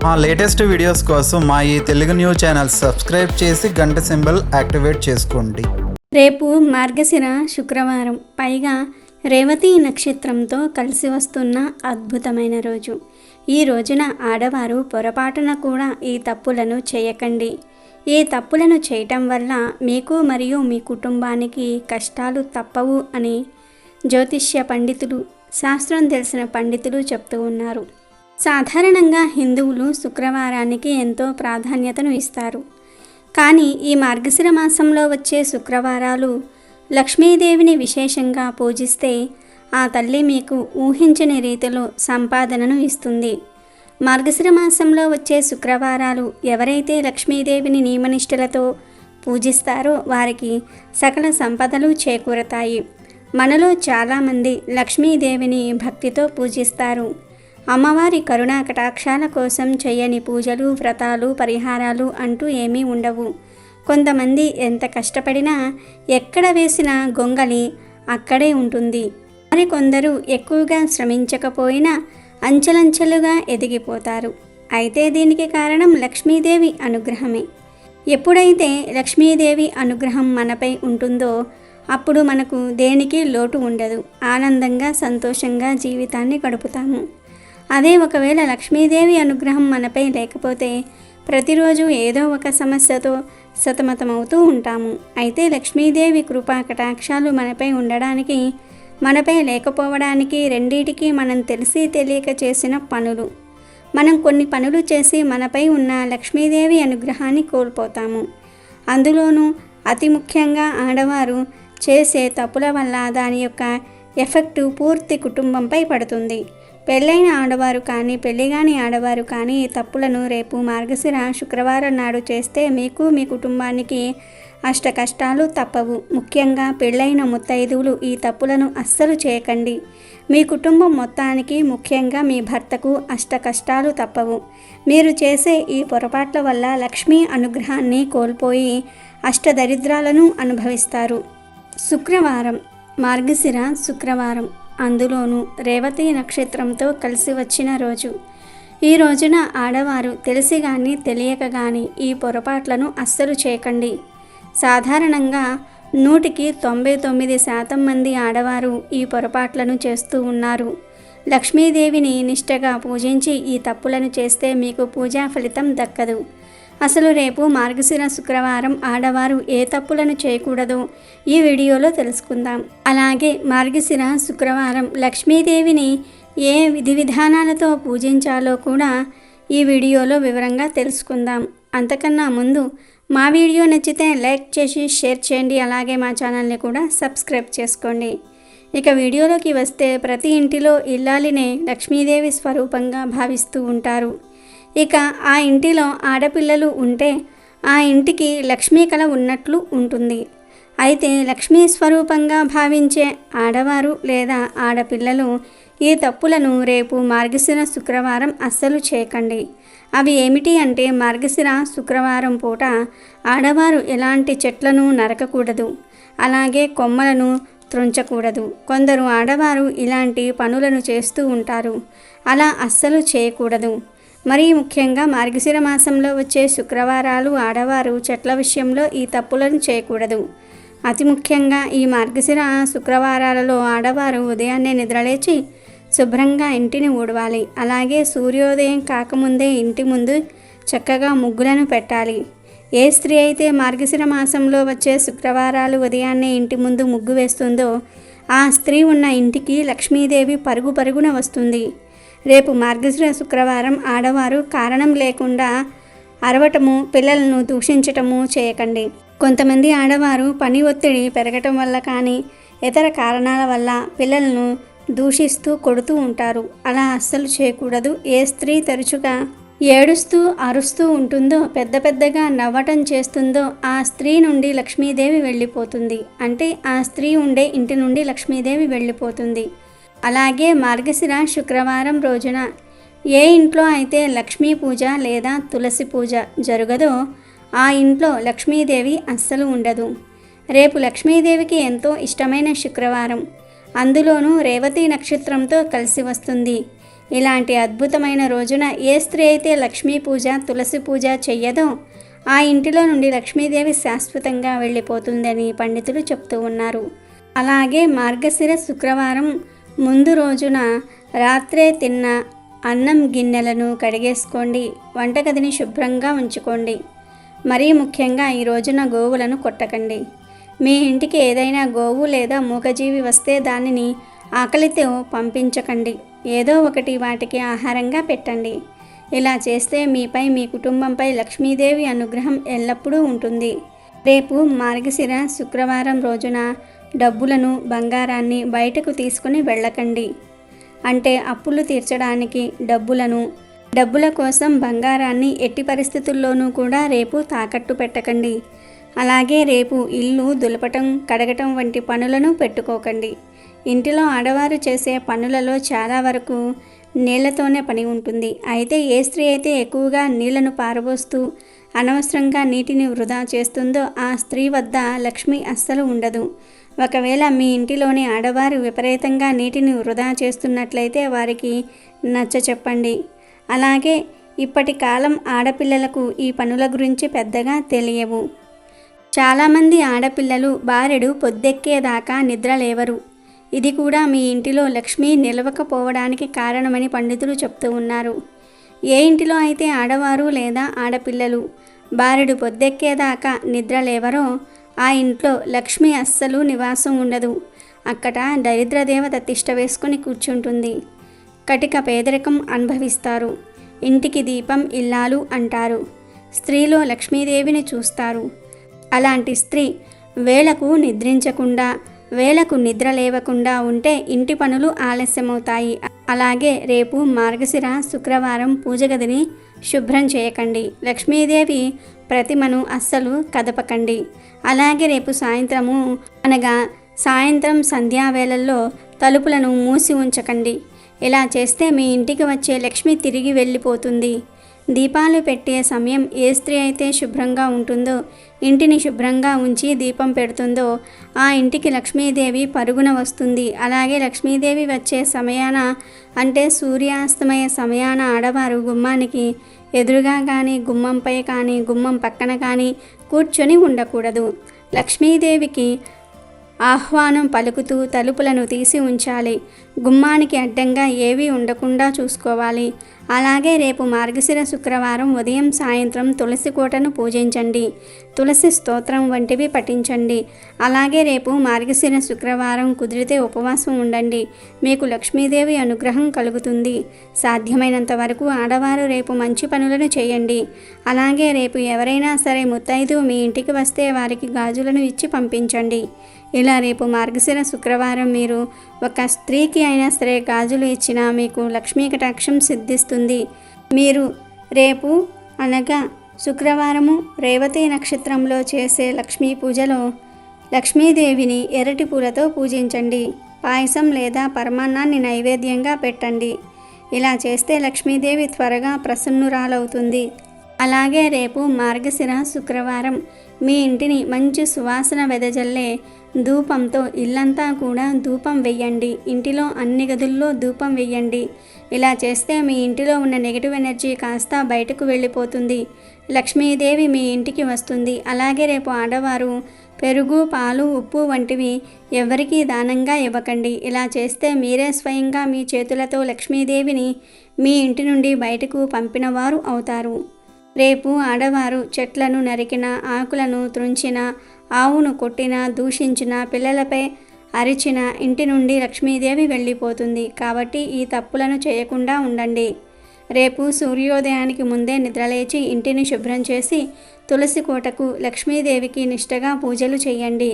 మా latest videos కోసం మా ఈ తెలుగు న్యూస్ ఛానల్ సబ్స్క్రైబ్ చేసి గంట సింబల్ యాక్టివేట్ చేసుకోండి. రేపు మార్గశిర శుక్రవారం, పైగా రేవతి నక్షత్రంతో కలిసి వస్తున్న అద్భుతమైన రోజు. ఈ రోజున ఆడవారు పొరపాటున కూడా ఈ తప్పులను చేయకండి. ఈ తప్పులను చేయటం వల్ల మీకు మరియు మీ కుటుంబానికి కష్టాలు తప్పవు అని జ్యోతిష్య పండితులు, శాస్త్రం తెలిసిన పండితులు చెప్తూ ఉన్నారు. సాధారణంగా హిందువులు శుక్రవారానికి ఎంతో ప్రాధాన్యతను ఇస్తారు. కానీ ఈ మార్గశిర మాసంలో వచ్చే శుక్రవారాలు లక్ష్మీదేవిని విశేషంగా పూజిస్తే ఆ తల్లి మీకు ఊహించని రీతిలో సంపాదనను ఇస్తుంది. మార్గశిర మాసంలో వచ్చే శుక్రవారాలు ఎవరైతే లక్ష్మీదేవిని నియమనిష్టలతో పూజిస్తారో వారికి సకల సంపదలు చేకూరతాయి. మనలో చాలామంది లక్ష్మీదేవిని భక్తితో పూజిస్తారు. అమ్మవారి కరుణా కటాక్షాల కోసం చేయని పూజలు, వ్రతాలు, పరిహారాలు అంటూ ఏమీ ఉండవు. కొంతమంది ఎంత కష్టపడినా ఎక్కడ వేసిన గొంగలి అక్కడే ఉంటుంది. మరికొందరు ఎక్కువగా శ్రమించకపోయినా అంచెలంచెలుగా ఎదిగిపోతారు. అయితే దీనికి కారణం లక్ష్మీదేవి అనుగ్రహమే. ఎప్పుడైతే లక్ష్మీదేవి అనుగ్రహం మనపై ఉంటుందో అప్పుడు మనకు దేనికి లోటు ఉండదు. ఆనందంగా, సంతోషంగా జీవితాన్ని గడుపుతాము. అదే ఒకవేళ లక్ష్మీదేవి అనుగ్రహం మనపై లేకపోతే ప్రతిరోజు ఏదో ఒక సమస్యతో సతమతమవుతూ ఉంటాము. అయితే లక్ష్మీదేవి కృపా కటాక్షాలు మనపై ఉండడానికి, మనపై లేకపోవడానికి రెండిటికి మనం తెలిసి తెలియక చేసిన పనులు. మనం కొన్ని పనులు చేసి మనపై ఉన్న లక్ష్మీదేవి అనుగ్రహాన్ని కోల్పోతాము. అందులోనూ అతి ముఖ్యంగా ఆడవారు చేసే తప్పుల వల్ల దాని యొక్క ఎఫెక్టు పూర్తి కుటుంబంపై పడుతుంది. పెళ్ళైన ఆడవారు కానీ, పెళ్ళిగాని ఆడవారు కానీ ఈ తప్పులను రేపు మార్గశిర శుక్రవారం నాడు చేస్తే మీకు, మీ కుటుంబానికి అష్ట కష్టాలు తప్పవు. ముఖ్యంగా పెళ్ళైన ముత్తైదువులు ఈ తప్పులను అస్సలు చేయకండి. మీ కుటుంబం మొత్తానికి, ముఖ్యంగా మీ భర్తకు అష్ట కష్టాలు తప్పవు. మీరు చేసే ఈ పొరపాట్ల వల్ల లక్ష్మీ అనుగ్రహాన్ని కోల్పోయి అష్టదరిద్రాలను అనుభవిస్తారు. శుక్రవారం, మార్గశిర శుక్రవారం, అందులోనూ రేవతి నక్షత్రంతో కలిసి వచ్చిన రోజు. ఈ రోజున ఆడవారు తెలిసి కానీ తెలియక కానీ ఈ పొరపాట్లను అస్సలు చేయకండి. సాధారణంగా 100కి 99% మంది ఆడవారు ఈ పొరపాట్లను చేస్తూ ఉన్నారు. లక్ష్మీదేవిని నిష్టగా పూజించి ఈ తప్పులను చేస్తే మీకు పూజా ఫలితం దక్కదు. అసలు రేపు మార్గశిర శుక్రవారం ఆడవారు ఏ తప్పులను చేయకూడదో ఈ వీడియోలో తెలుసుకుందాం. అలాగే మార్గశిర శుక్రవారం లక్ష్మీదేవిని ఏ విధి విధానాలతో పూజించాలో కూడా ఈ వీడియోలో వివరంగా తెలుసుకుందాం. అంతకన్నా ముందు మా వీడియో నచ్చితే లైక్ చేసి షేర్ చేయండి. అలాగే మా ఛానల్ని కూడా సబ్స్క్రైబ్ చేసుకోండి. ఇక వీడియోలోకి వస్తే ప్రతి ఇంటిలో ఇల్లాలినే లక్ష్మీదేవి స్వరూపంగా భావిస్తూ ఉంటారు. ఇక ఆ ఇంటిలో ఆడపిల్లలు ఉంటే ఆ ఇంటికి లక్ష్మీ కళ ఉన్నట్లు ఉంటుంది. అయితే లక్ష్మీ స్వరూపంగా భావించే ఆడవారు లేదా ఆడపిల్లలు ఈ తప్పులను రేపు మార్గశిర శుక్రవారం అస్సలు చేయకండి. అవి ఏమిటి అంటే, మార్గశిర శుక్రవారం పూట ఆడవారు ఎలాంటి చెట్లను నరకకూడదు, అలాగే కొమ్మలను త్రుంచకూడదు. కొందరు ఆడవారు ఇలాంటి పనులను చేస్తూ ఉంటారు. అలా అస్సలు చేయకూడదు. మరీ ముఖ్యంగా మార్గశిర మాసంలో వచ్చే శుక్రవారాలు ఆడవారు చెట్ల విషయంలో ఈ తప్పులను చేయకూడదు. అతి ముఖ్యంగా ఈ మార్గశిర శుక్రవారాలలో ఆడవారు ఉదయాన్నే నిద్రలేచి శుభ్రంగా ఇంటిని ఊడవాలి. అలాగే సూర్యోదయం కాకముందే ఇంటి ముందు చక్కగా ముగ్గులను పెట్టాలి. ఏ స్త్రీ అయితే మార్గశిర మాసంలో వచ్చే శుక్రవారాలు ఉదయాన్నే ఇంటి ముందు ముగ్గు వేస్తుందో ఆ స్త్రీ ఉన్న ఇంటికి లక్ష్మీదేవి పరుగు పరుగున వస్తుంది. రేపు మార్గశిర శుక్రవారం ఆడవారు కారణం లేకుండా అరవటము, పిల్లలను దూషించటము చేయకండి. కొంతమంది ఆడవారు పని ఒత్తిడి పెరగటం వల్ల కానీ ఇతర కారణాల వల్ల పిల్లలను దూషిస్తూ కొడుతూ ఉంటారు. అలా అస్సలు చేయకూడదు. ఏ స్త్రీ తరచుగా ఏడుస్తూ అరుస్తూ ఉంటుందో, పెద్ద పెద్దగా నవ్వటం చేస్తుందో ఆ స్త్రీ నుండి లక్ష్మీదేవి వెళ్ళిపోతుంది. అంటే ఆ స్త్రీ ఉండే ఇంటి నుండి లక్ష్మీదేవి వెళ్ళిపోతుంది. అలాగే మార్గశిర శుక్రవారం రోజున ఏ ఇంట్లో అయితే లక్ష్మీ పూజ లేదా తులసి పూజ జరగదో ఆ ఇంట్లో లక్ష్మీదేవి అస్సలు ఉండదు. రేపు లక్ష్మీదేవికి ఎంతో ఇష్టమైన శుక్రవారం, అందులోనూ రేవతి నక్షత్రంతో కలిసి వస్తుంది. ఇలాంటి అద్భుతమైన రోజున ఏ స్త్రీ అయితే లక్ష్మీ పూజ, తులసి పూజ చెయ్యదో ఆ ఇంటిలో నుండి లక్ష్మీదేవి శాశ్వతంగా వెళ్ళిపోతుందని పండితులు చెప్తూ ఉన్నారు. అలాగే మార్గశిర శుక్రవారం ముందు రోజున రాత్రే తిన్న అన్నం గిన్నెలను కడిగేసుకోండి. వంటగదిని శుభ్రంగా ఉంచుకోండి. మరీ ముఖ్యంగా ఈ రోజున గోవులను కొట్టకండి. మీ ఇంటికి ఏదైనా గోవు లేదా మూగజీవి వస్తే దానిని ఆకలితో పంపించకండి. ఏదో ఒకటి వాటికి ఆహారంగా పెట్టండి. ఇలా చేస్తే మీపై, మీ కుటుంబంపై లక్ష్మీదేవి అనుగ్రహం ఎల్లప్పుడూ ఉంటుంది. రేపు మార్గశిర శుక్రవారం రోజున డబ్బులను, బంగారాన్ని బయటకు తీసుకుని వెళ్ళకండి. అంటే అప్పులు తీర్చడానికి డబ్బుల కోసం బంగారాన్ని ఎట్టి పరిస్థితుల్లోనూ కూడా రేపు తాకట్టు పెట్టకండి. అలాగే రేపు ఇల్లు దులపటం, కడగటం వంటి పనులను పెట్టుకోకండి. ఇంటిలో ఆడవారు చేసే పనులలో చాలా వరకు నీళ్లతోనే పని ఉంటుంది. అయితే ఏ స్త్రీ అయితే ఎక్కువగా నీళ్లను పారబోస్తూ అనవసరంగా నీటిని వృధా చేస్తుందో ఆ స్త్రీ వద్ద లక్ష్మి అస్సలు ఉండదు. ఒకవేళ మీ ఇంటిలోని ఆడవారు విపరీతంగా నీటిని వృధా చేస్తున్నట్లయితే వారికి నచ్చచెప్పండి. అలాగే ఇప్పటి కాలం ఆడపిల్లలకు ఈ పనుల గురించి పెద్దగా తెలియవు. చాలామంది ఆడపిల్లలు బారెడు పొద్దెక్కేదాకా నిద్రలేవరు. ఇది కూడా మీ ఇంటిలో లక్ష్మి నిలవకపోవడానికి కారణమని పండితులు చెప్తూ ఉన్నారు. ఏ ఇంటిలో అయితే ఆడవారు లేదా ఆడపిల్లలు బారెడు పొద్దెక్కేదాకా నిద్రలేవరో ఆ ఇంట్లో లక్ష్మి అస్సలు నివాసం ఉండదు. అక్కడ దరిద్రదేవత తిష్ట వేసుకుని కూర్చుంటుంది. కటిక పేదరికం అనుభవిస్తారు. ఇంటికి దీపం ఇల్లాలు అంటారు. స్త్రీలో లక్ష్మీదేవిని చూస్తారు. అలాంటి స్త్రీ వేళకు నిద్రించకుండా, వేళకు నిద్ర లేవకుండా ఉంటే ఇంటి పనులు ఆలస్యమవుతాయి. అలాగే రేపు మార్గశిర శుక్రవారం పూజ గదిని శుభ్రం చేయకండి. లక్ష్మీదేవి ప్రతిమను అస్సలు కదపకండి. అలాగే రేపు సాయంత్రం సంధ్యావేళల్లో తలుపులను మూసి ఉంచకండి. ఇలా చేస్తే మీ ఇంటికి వచ్చే లక్ష్మి తిరిగి వెళ్ళిపోతుంది. దీపాలు పెట్టే సమయం ఏ స్త్రీ అయితే శుభ్రంగా ఉంటుందో, ఇంటిని శుభ్రంగా ఉంచి దీపం పెడుతుందో ఆ ఇంటికి లక్ష్మీదేవి పరుగున వస్తుంది. అలాగే లక్ష్మీదేవి వచ్చే సమయాన అంటే సూర్యాస్తమయ సమయాన ఆడవారు గుమ్మానికి ఎదురుగా కానీ, గుమ్మంపై కానీ, గుమ్మం పక్కన కానీ కూర్చొని ఉండకూడదు. లక్ష్మీదేవికి ఆహ్వానం పలుకుతూ తలుపులను తీసి ఉంచాలి. గుమ్మానికి అడ్డంగా ఏవీ ఉండకుండా చూసుకోవాలి. అలాగే రేపు మార్గశిర శుక్రవారం ఉదయం సాయంత్రం తులసి కోటను పూజించండి. తులసి స్తోత్రం వంటివి పఠించండి. అలాగే రేపు మార్గశిర శుక్రవారం కుదిరితే ఉపవాసం ఉండండి. మీకు లక్ష్మీదేవి అనుగ్రహం కలుగుతుంది. సాధ్యమైనంత వరకు ఆడవారు రేపు మంచి పనులను చేయండి. అలాగే రేపు ఎవరైనా సరే ముత్తైదు మీ ఇంటికి వస్తే వారికి గాజులను ఇచ్చి పంపించండి. ఇలా రేపు మార్గశిర శుక్రవారం మీరు ఒక స్త్రీకి అయినా సరే గాజులు ఇచ్చినా మీకు లక్ష్మీ కటాక్షం సిద్ధిస్తుంది. మీరు రేపు అనగా శుక్రవారము రేవతి నక్షత్రంలో చేసే లక్ష్మీ పూజలో లక్ష్మీదేవిని ఎర్రటి పూలతో పూజించండి. పాయసం లేదా పరమాన్నాన్ని నైవేద్యంగా పెట్టండి. ఇలా చేస్తే లక్ష్మీదేవి త్వరగా ప్రసన్నురాలవుతుంది. అలాగే రేపు మార్గశిర శుక్రవారం మీ ఇంటిని మంచి సువాసన వెదజల్లే ధూపంతో ఇల్లంతా కూడా ధూపం వెయ్యండి. ఇంటిలో అన్ని గదుల్లో ధూపం వెయ్యండి. ఇలా చేస్తే మీ ఇంటిలో ఉన్న నెగిటివ్ ఎనర్జీ కాస్త బయటకు వెళ్ళిపోతుంది. లక్ష్మీదేవి మీ ఇంటికి వస్తుంది. అలాగే రేపు ఆడవారు పెరుగు, పాలు, ఉప్పు వంటివి ఎవరికీ దానంగా ఇవ్వకండి. ఇలా చేస్తే మీరే స్వయంగా మీ చేతులతో లక్ష్మీదేవిని మీ ఇంటి నుండి బయటకు పంపినవారు అవుతారు. రేపు ఆడవారు చెట్లను నరికిన, ఆకులను త్రుంచిన, ఆవును కొట్టిన, దూషించిన, పిల్లలపై అరిచిన ఇంటి నుండి లక్ష్మీదేవి వెళ్ళిపోతుంది. కాబట్టి ఈ తప్పులను చేయకుండా ఉండండి. రేపు సూర్యోదయానికి ముందే నిద్రలేచి ఇంటిని శుభ్రం చేసి తులసి కోటకు లక్ష్మీదేవికి నిష్టగా పూజలు చేయండి.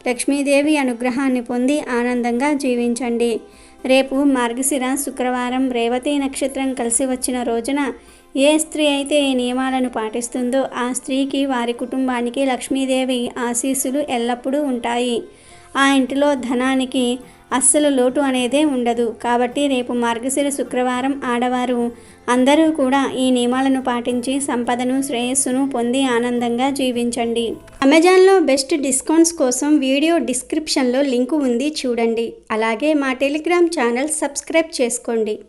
లక్ష్మీదేవి అనుగ్రహాన్ని పొంది ఆనందంగా జీవించండి. రేపు మార్గశిర శుక్రవారం రేవతి నక్షత్రం కలిసి వచ్చిన రోజున ఏ స్త్రీ అయితే ఈ నియమాలను పాటిస్తుందో ఆ స్త్రీకి, వారి కుటుంబానికి లక్ష్మీదేవి ఆశీస్సులు ఎల్లప్పుడూ ఉంటాయి. ఆ ఇంటిలో ధనానికి అస్సలు లోటు అనేదే ఉండదు. కాబట్టి రేపు మార్గశిర శుక్రవారం ఆడవారు అందరూ కూడా ఈ నియమాలను పాటించి సంపదను, శ్రేయస్సును పొంది ఆనందంగా జీవించండి. అమెజాన్లో బెస్ట్ డిస్కౌంట్స్ కోసం వీడియో డిస్క్రిప్షన్లో లింకు ఉంది, చూడండి. అలాగే మా టెలిగ్రామ్ ఛానల్ సబ్స్క్రైబ్ చేసుకోండి.